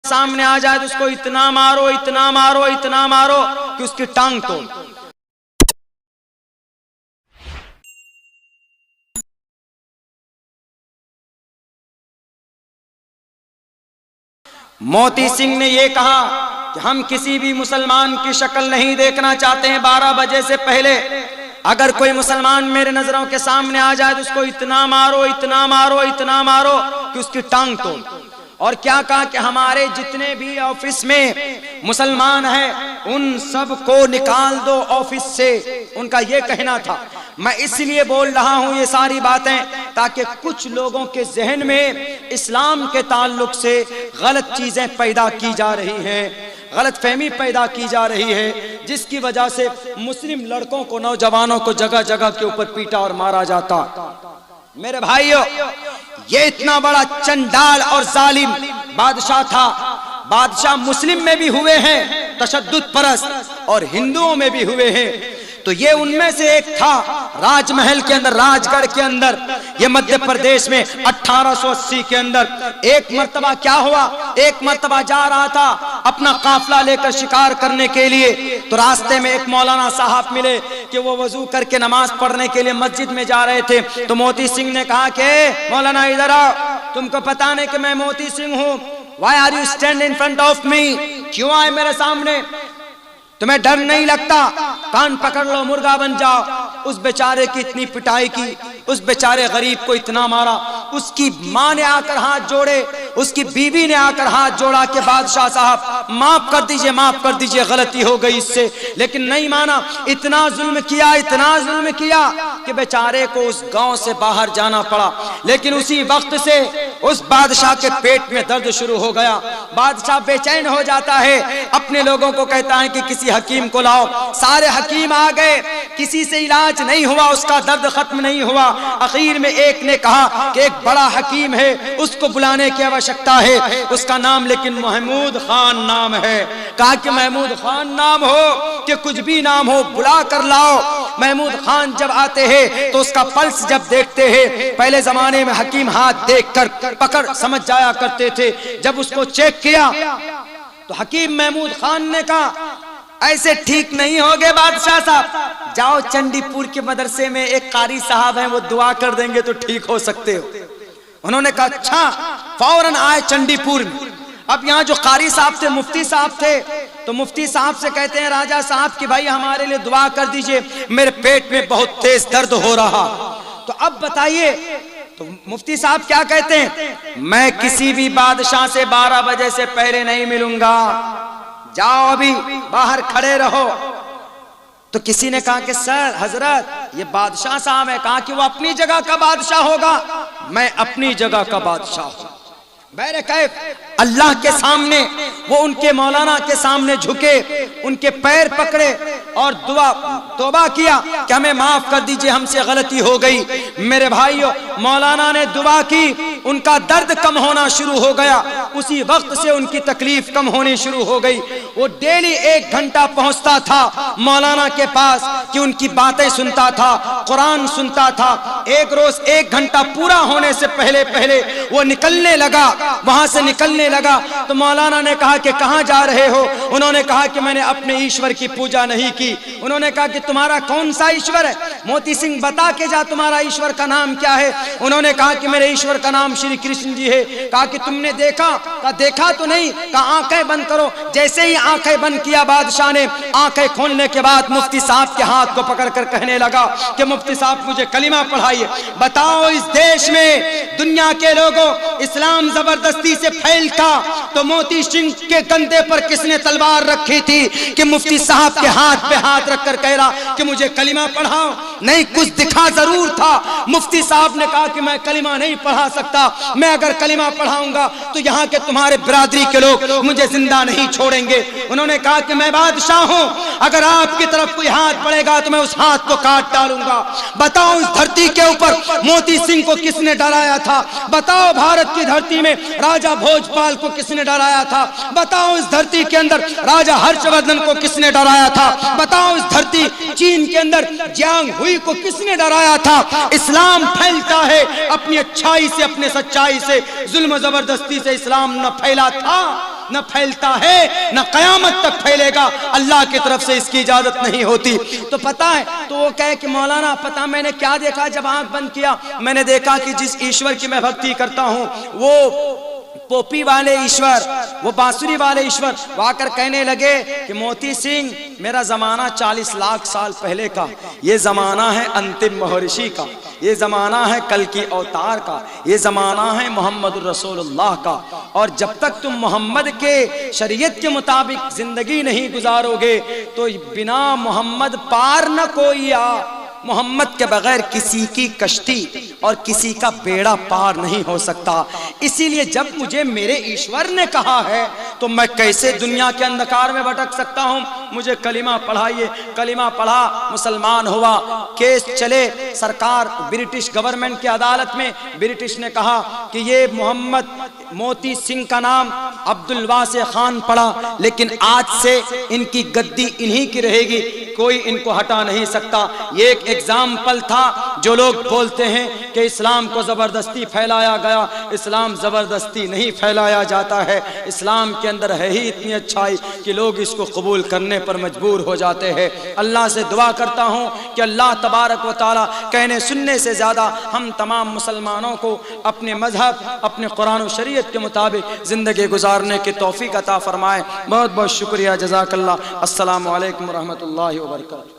سامنے آ جائے تو اس کو اتنا مارو اتنا مارو اتنا مارو کہ اس کی ٹانگ توڑ۔ موتی سنگھ نے یہ کہا کہ ہم کسی بھی مسلمان کی شکل نہیں دیکھنا چاہتے ہیں 12 بجے سے پہلے، اگر کوئی مسلمان میرے نظروں کے سامنے آ جائے تو اس کو اتنا مارو اتنا مارو اتنا مارو کہ اس کی ٹانگ توڑ۔ اور کیا کہا کہ ہمارے جتنے بھی آفس میں مسلمان ہیں ان سب کو نکال دو آفس سے، ان کا یہ کہنا تھا۔ میں اس لیے بول رہا ہوں یہ ساری باتیں تاکہ کچھ لوگوں کے ذہن میں اسلام کے تعلق سے غلط چیزیں پیدا کی جا رہی ہیں، غلط فہمی پیدا کی جا رہی ہے، جس کی وجہ سے مسلم لڑکوں کو، نوجوانوں کو جگہ جگہ کے اوپر پیٹا اور مارا جاتا۔ میرے بھائیو، یہ اتنا بڑا چنڈال اور ظالم بادشاہ تھا۔ بادشاہ مسلم میں بھی ہوئے ہیں تشدد پرست اور ہندوؤں میں بھی ہوئے ہیں، تو یہ ان میں سے ایک تھا۔ راج محل کے اندر، راج گڑھ کے اندر، یہ مدھیہ پردیش میں 1880 کے اندر ایک مرتبہ کیا ہوا، ایک مرتبہ جا رہا تھا اپنا قافلہ لے کر شکار کرنے کے لیے، تو راستے میں ایک مولانا صاحب ملے کہ وہ وضو کر کے نماز پڑھنے کے لیے مسجد میں جا رہے تھے۔ تو موتی سنگھ نے کہا کہ مولانا ادھر آؤ، تم کو پتا نہیں کہ میں موتی سنگھ ہوں؟ Why are you standing in front of me؟ کیوں آئے میرے سامنے؟ تمہیں ڈر نہیں لگتا؟ کان پکڑ لو، مرغا بن جاؤ۔ اس بیچارے کی اتنی پٹائی کی، اس بیچارے غریب کو اتنا مارا، اس کی ماں نے آ کر ہاتھ جوڑے، اس کی بیوی نے آ کر ہاتھ جوڑا کہ بادشاہ صاحب معاف کر دیجئے، معاف کر دیجئے، غلطی ہو گئی اس سے، لیکن نہیں مانا۔ اتنا ظلم کیا، اتنا ظلم کیا کہ بیچارے کو اس گاؤں سے باہر جانا پڑا۔ لیکن اسی وقت سے اس بادشاہ کے پیٹ میں درد شروع ہو گیا، بادشاہ بے چین ہو جاتا ہے، اپنے لوگوں کو کہتا ہے کہ کسی حکیم کو لاؤ۔ سارے حکیم آ گئے، کسی سے علاج نہیں ہوا، اس کا درد ختم نہیں ہوا۔ اخیر میں ایک نے کہا کہ ایک بڑا حکیم ہے، اس کو بلانے کی آوشکتا ہے، اس کا نام لیکن محمود خان نام ہے۔ کہا کہ محمود خان نام ہو کہ کچھ بھی نام ہو، بلا کر لاؤ۔ محمود خان جب آتے ہیں تو اس کا پلس جب دیکھتے ہیں، پہلے زمانے میں حکیم ہاتھ دیکھ کر پکڑ سمجھ جایا کرتے تھے، جب اس کو چیک کیا تو حکیم محمود خان نے کہا ایسے ٹھیک نہیں ہوگے بادشاہ صاحب، جاؤ چنڈی پور کے مدرسے میں ایک قاری صاحب ہیں، وہ دعا کر دیں گے تو ٹھیک ہو سکتے ہو۔ انہوں نے کہا اچھا، فوراً آئے چنڈی پور میں۔ اب یہاں جو قاری صاحب تھے، مفتی صاحب تھے، تو مفتی صاحب سے کہتے ہیں راجہ صاحب کہ بھائی ہمارے لیے دعا کر دیجئے، میرے پیٹ میں بہت تیز درد ہو رہا۔ تو اب بتائیے، تو مفتی صاحب کیا کہتے ہیں؟ میں کسی بھی بادشاہ سے 12 بجے سے پہلے نہیں ملوں گا، جاؤ ابھی باہر کھڑے رہو۔ تو کسی نے کہا کہ سر حضرت یہ بادشاہ صاحب ہے۔ کہا کہ وہ اپنی جگہ کا بادشاہ ہوگا، میں اپنی جگہ کا بادشاہ ہوں۔ بہرکیف اللہ کے سامنے وہ ان کے مولانا کے سامنے جھکے، ان کے پیر پکڑے اور توبہ کیا کہ ہمیں معاف کر دیجئے، ہم سے غلطی ہو گئی۔ میرے بھائیو، مولانا نے دعا کی، ان کا درد کم ہونا شروع ہو گیا، اسی وقت سے ان کی تکلیف کم ہونی شروع ہو گئی۔ وہ ڈیلی 1 گھنٹہ پہنچتا تھا مولانا کے پاس کہ ان کی باتیں سنتا تھا، قرآن سنتا تھا۔ ایک روز 1 گھنٹہ پورا ہونے سے پہلے وہ نکلنے لگا، وہاں سے نکلنے لگا تو مولانا نے کہا کہ کہاں جا رہے ہو؟ انہوں نے کہا کہ میں نے اپنے ایشور کی پوجا نہیں کی۔ انہوں نے کہا کہ تمہارا کون سا ایشور ہے؟ موتی سنگھ بتا کے جا، تمہارا ایشور کا نام کیا ہے؟ انہوں نے کہا کہ میرے ایشور کا نام شری کرشن جی ہے۔ کہا کہ تم نے دیکھا؟ کہا دیکھا تو نہیں۔ کہا آنکھیں بند کرو۔ جیسے ہی آنکھیں بند کیا بادشاہ نے، آنکھیں کھولنے کے بعد مفتی صاحب کے ہاتھ کو پکڑ کر کہنے لگا کہ مفتی صاحب مجھے کلمہ پڑھائیے۔ بتاؤ اس دیش میں دنیا کے لوگوں اسلام زبردستی سے پھیلتا تو موتی سنگھ کے کندھے پر کس نے تلوار رکھی تھی کہ مفتی صاحب کے ہاتھ پہ ہاتھ رکھ کر کہہ رہا کہ مجھے کلمہ پڑھاؤ؟ نہیں، کچھ دکھا ضرور تھا۔ مفتی صاحب نے کہا کہ میں کلمہ نہیں پڑھا سکتا، میں اگر کلمہ پڑھاؤں گا تو یہاں کے تمہارے برادری کے لوگ مجھے زندہ نہیں چھوڑیں گے۔ انہوں نے کہا کہ میں بادشاہ ہوں، اگر آپ کی طرف کوئی ہاتھ پڑے گا تو میں اس ہاتھ کو کاٹ ڈالوں گا۔ بتاؤ اس دھرتی کے اوپر موتی سنگھ کو کس نے ڈرایا تھا؟ بتاؤ بھارت کی دھرتی میں راجہ بھوجپال کو کس نے ڈرایا تھا؟ بتاؤ اس دھرتی کے اندر راجہ ہرش وردھن کو کس نے ڈرایا تھا؟ بتاؤ اس دھرتی چین کے اندر جیانگ ہوئی کو کس نے ڈرایا تھا؟ اسلام پھیلتا ہے اپنی اچھائی سے، اپنے سچائی سے، ظلم و زبردستی سے اسلام نہ پھیلا تھا۔ نہ پھیلتا ہے نہ قیامت تک پھیلے گا، اللہ کی طرف سے اس کی اجازت نہیں ہوتی۔ تو پتہ ہے، تو وہ کہے کہ مولانا پتہ میں نے کیا دیکھا جب آنکھ بند کیا؟ میں نے دیکھا کہ جس ایشور کی میں بھکتی کرتا ہوں وہ پوپی والے ایشور، وہ بانسری والے ایشور وہ آ کر کہنے لگے کہ موتی سنگھ میرا زمانہ 40 لاکھ سال پہلے کا، یہ زمانہ ہے انتم مہرشی کا، یہ زمانہ ہے کل کی اوتار کا، یہ زمانہ ہے محمد الرسول اللہ کا، اور جب تک تم محمد کے شریعت کے مطابق زندگی نہیں گزارو گے تو بنا محمد پار نہ کوئی محمد کے بغیر کسی کی کشتی اور کسی کا بیڑا پار نہیں ہو سکتا۔ اسی لیے جب مجھے میرے ایشور نے کہا ہے تو میں کیسے دنیا کے اندھکار میں بھٹک سکتا ہوں؟ مجھے کلمہ پڑھائیے۔ کلمہ پڑھا، مسلمان ہوا، کیس چلے سرکار برٹش گورنمنٹ کی عدالت میں۔ برٹش نے کہا کہ یہ محمد موتی سنگھ کا نام عبدالواسع خان پڑا، لیکن آج سے ان کی گدی انہی کی رہے گی، کوئی ان کو ہٹا نہیں سکتا۔ یہ ایک ایگزامپل تھا۔ جو لوگ بولتے ہیں کہ اسلام کو زبردستی پھیلایا گیا، اسلام زبردستی نہیں پھیلایا جاتا ہے، اسلام کے اندر ہے ہی اتنی اچھائی کہ لوگ اس کو قبول کرنے پر مجبور ہو جاتے ہیں۔ اللہ سے دعا کرتا ہوں کہ اللہ تبارک و تعالی کہنے سننے سے زیادہ ہم تمام مسلمانوں کو اپنے مذہب، اپنے قرآن و شریعت کے مطابق زندگی گزارنے کی توفیق عطا فرمائے۔ بہت بہت شکریہ، جزاک اللہ۔ السلام علیکم ورحمۃ اللہ وبرکاتہ۔